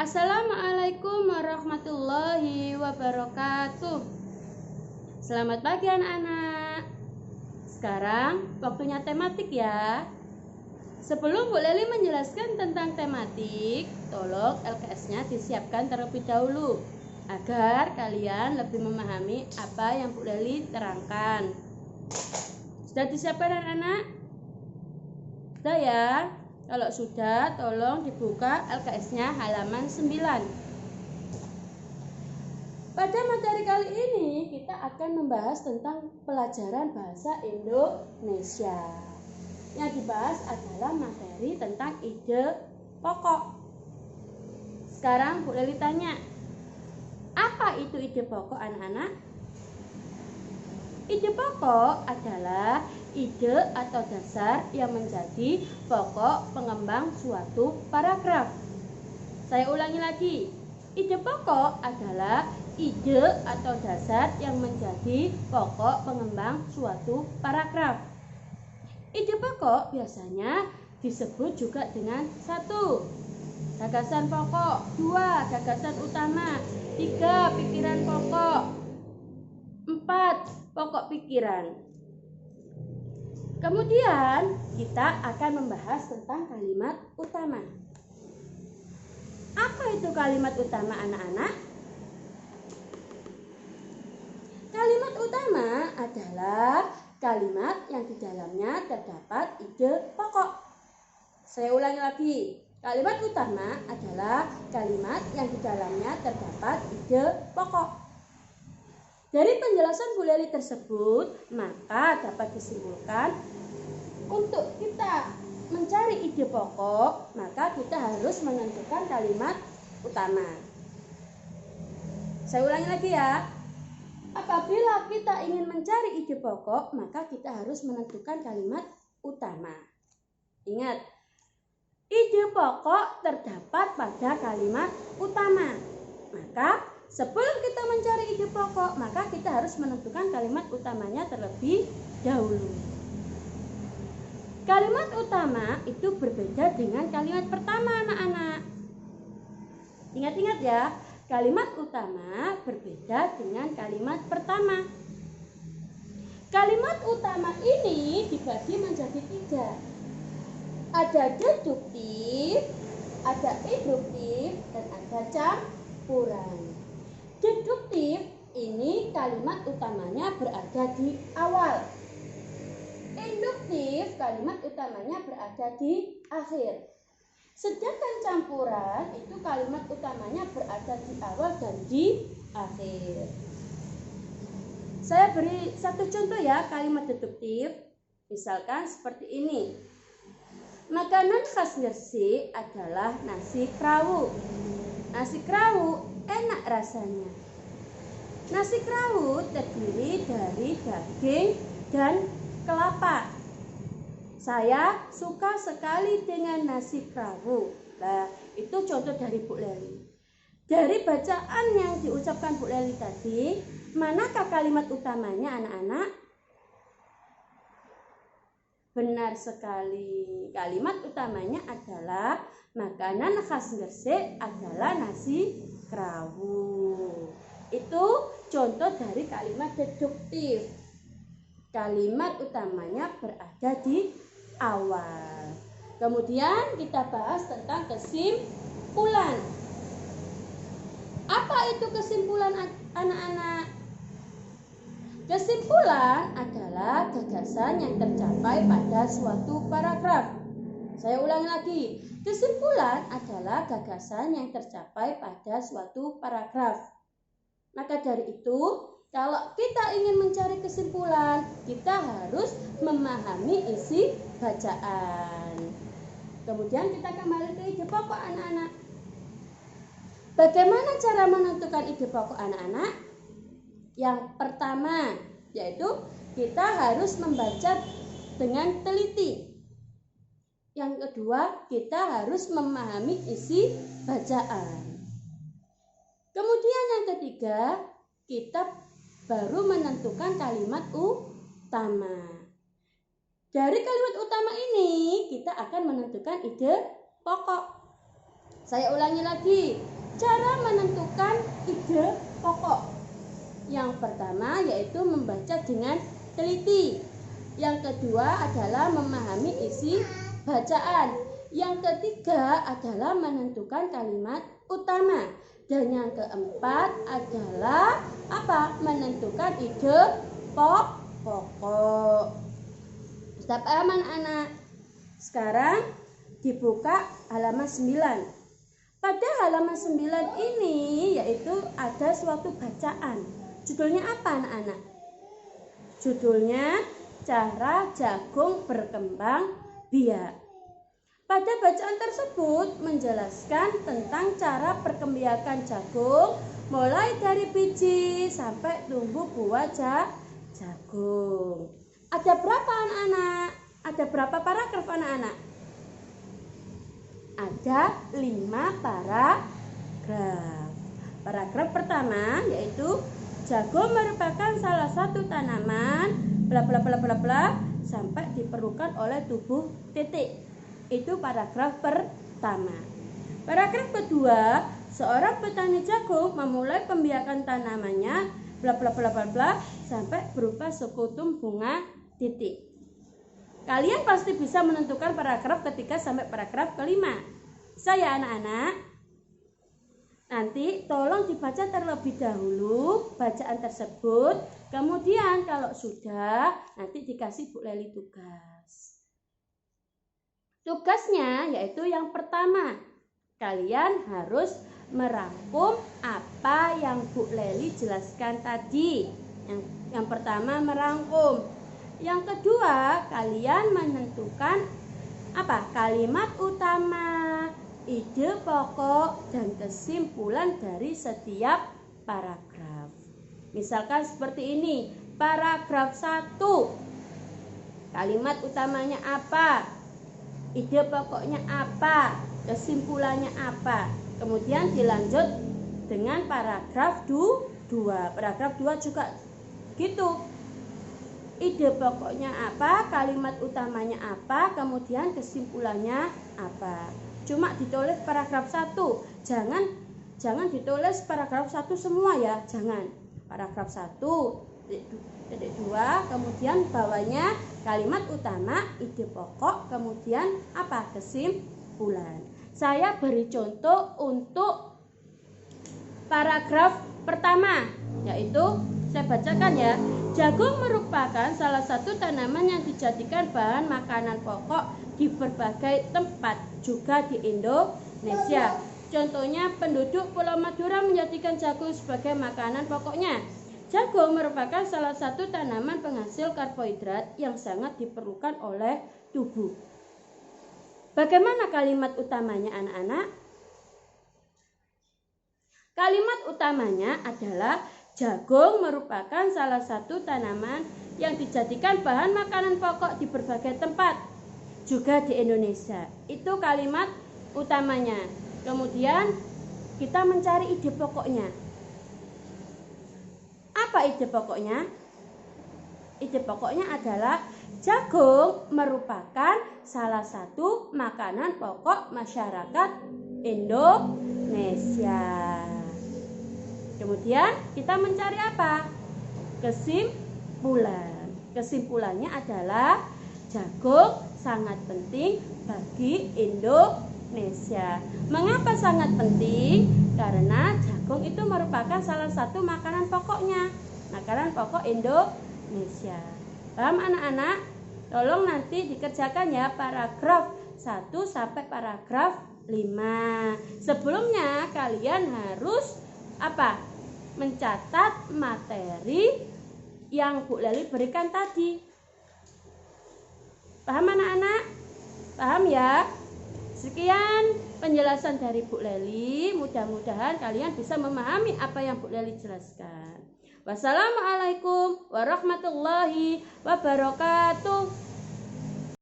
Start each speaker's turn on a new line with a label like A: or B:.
A: Assalamualaikum warahmatullahi wabarakatuh. Selamat pagi anak-anak. Sekarang waktunya tematik ya. Sebelum Bu Leli menjelaskan tentang tematik, tolong LKS-nya disiapkan terlebih dahulu agar kalian lebih memahami apa yang Bu Leli terangkan. Sudah disiapkan anak-anak? Sudah ya? Kalau sudah, tolong dibuka LKS-nya halaman 9. Pada materi kali ini, kita akan membahas tentang pelajaran bahasa Indonesia. Yang dibahas adalah materi tentang ide pokok. Sekarang Bu Leli tanya, apa itu ide pokok anak-anak? Ide pokok adalah ide atau dasar yang menjadi pokok pengembang suatu paragraf. Saya ulangi lagi. Ide pokok adalah ide atau dasar yang menjadi pokok pengembang suatu paragraf. Ide pokok biasanya disebut juga dengan 1. Gagasan pokok, 2. Gagasan utama, 3. Pikiran pokok, 4. Pokok pikiran. Kemudian kita akan membahas tentang kalimat utama. Apa itu kalimat utama anak-anak? Kalimat utama adalah kalimat yang di dalamnya terdapat ide pokok. Saya ulangi lagi. Kalimat utama adalah kalimat yang di dalamnya terdapat ide pokok. Dari penjelasan Bu Leli tersebut, maka dapat disimpulkan untuk kita mencari ide pokok, maka kita harus menentukan kalimat utama. Saya ulangi lagi ya. Apabila kita ingin mencari ide pokok, maka kita harus menentukan kalimat utama. Ingat, ide pokok terdapat pada kalimat utama. Maka sebelum kita mencari ide pokok, maka kita harus menentukan kalimat utamanya terlebih dahulu. Kalimat utama itu berbeda dengan kalimat pertama anak-anak. Ingat-ingat ya, kalimat utama berbeda dengan kalimat pertama. Kalimat utama ini dibagi menjadi 3. Ada deduktif, ada induktif, dan ada campuran. Deduktif ini kalimat utamanya berada di awal. Induktif kalimat utamanya berada di akhir. Sedangkan campuran itu kalimat utamanya berada di awal dan di akhir. Saya beri satu contoh ya kalimat deduktif. Misalkan seperti ini. Makanan khas Gresik adalah nasi kerawu. Nasi kerawu enak rasanya. Nasi kerawu terdiri dari daging dan kelapa. Saya suka sekali dengan nasi kerawu. Nah, itu contoh dari Bu Leli. Dari bacaan yang diucapkan Bu Leli tadi, manakah kalimat utamanya anak-anak? Benar sekali. Kalimat utamanya adalah makanan khas Gresik adalah nasi kerawu. Itu contoh dari kalimat deduktif. Kalimat utamanya berada di awal. Kemudian kita bahas tentang kesimpulan. Apa itu kesimpulan anak-anak? Kesimpulan adalah gagasan yang tercapai pada suatu paragraf. Saya ulangi lagi. Kesimpulan adalah gagasan yang tercapai pada suatu paragraf. Maka dari itu, kalau kita ingin mencari kesimpulan, kita harus memahami isi bacaan. Kemudian kita kembali ke ide pokok anak-anak. Bagaimana cara menentukan ide pokok anak-anak? Yang pertama, yaitu kita harus membaca dengan teliti. Yang kedua, kita harus memahami isi bacaan. Kemudian yang ketiga, kita baru menentukan kalimat utama. Dari kalimat utama ini, kita akan menentukan ide pokok. Saya ulangi lagi. Cara menentukan ide pokok. Yang pertama yaitu membaca dengan teliti. Yang kedua adalah memahami isi bacaan. Yang ketiga adalah menentukan kalimat utama. Dan yang keempat adalah apa? Menentukan ide pokok. Sudah paham anak-anak? Sekarang dibuka halaman 9. Pada halaman 9 ini yaitu ada suatu bacaan. Judulnya apa anak-anak? Judulnya Cara Jagung Berkembang Biak. Pada bacaan tersebut menjelaskan tentang cara perkembangan jagung mulai dari biji sampai tumbuh buah jagung. Ada berapa anak-anak? Ada berapa paragraf anak-anak? Ada 5 paragraf. Paragraf pertama yaitu jagung merupakan salah satu tanaman bla bla bla bla bla sampai diperlukan oleh tubuh titik. Itu paragraf pertama. Paragraf kedua, seorang petani jagung memulai pembiakan tanamannya bla bla bla bla bla sampai berupa sekutum bunga titik. Kalian pasti bisa menentukan paragraf ketiga sampai paragraf kelima. Saya anak-anak. Nanti tolong dibaca terlebih dahulu bacaan tersebut. Kemudian kalau sudah nanti dikasih Bu Leli tugas. Tugasnya yaitu yang pertama. Kalian harus merangkum apa yang Bu Leli jelaskan tadi. Yang pertama merangkum. Yang kedua kalian menentukan apa? Kalimat utama, ide pokok, dan kesimpulan dari setiap paragraf. Misalkan seperti ini, paragraf 1. Kalimat utamanya apa? Ide pokoknya apa? Kesimpulannya apa? Kemudian dilanjut dengan paragraf 2. Paragraf 2 juga gitu. Ide pokoknya apa? Kalimat utamanya apa? Kemudian kesimpulannya apa? Cuma ditulis paragraf 1. Jangan ditulis paragraf 1 semua ya, jangan. Paragraf 1, titik 2, kemudian bawahnya kalimat utama, ide pokok, kemudian apa? Kesimpulan. Saya beri contoh untuk paragraf pertama, yaitu saya bacakan ya. Jagung merupakan salah satu tanaman yang dijadikan bahan makanan pokok di berbagai tempat, juga di Indonesia. Contohnya penduduk Pulau Madura menjadikan jagung sebagai makanan pokoknya. Jagung merupakan salah satu tanaman penghasil karbohidrat yang sangat diperlukan oleh tubuh. Bagaimana kalimat utamanya anak-anak? Kalimat utamanya adalah jagung merupakan salah satu tanaman yang dijadikan bahan makanan pokok di berbagai tempat, juga di Indonesia. Itu kalimat utamanya. Kemudian kita mencari ide pokoknya. Apa ide pokoknya? Ide pokoknya adalah jagung merupakan salah satu makanan pokok masyarakat Indonesia. Kemudian kita mencari apa? Kesimpulan. Kesimpulannya adalah jagung sangat penting bagi Indonesia. Mengapa sangat penting? Karena jagung itu merupakan salah satu makanan pokoknya. Makanan pokok Indonesia. Paham anak-anak? Tolong nanti dikerjakan ya paragraf 1 sampai paragraf 5. Sebelumnya kalian harus apa? Mencatat materi yang Bu Leli berikan tadi. Paham anak-anak? Paham ya? Sekian penjelasan dari Bu Leli. Mudah-mudahan kalian bisa memahami apa yang Bu Leli jelaskan. Wassalamualaikum warahmatullahi wabarakatuh.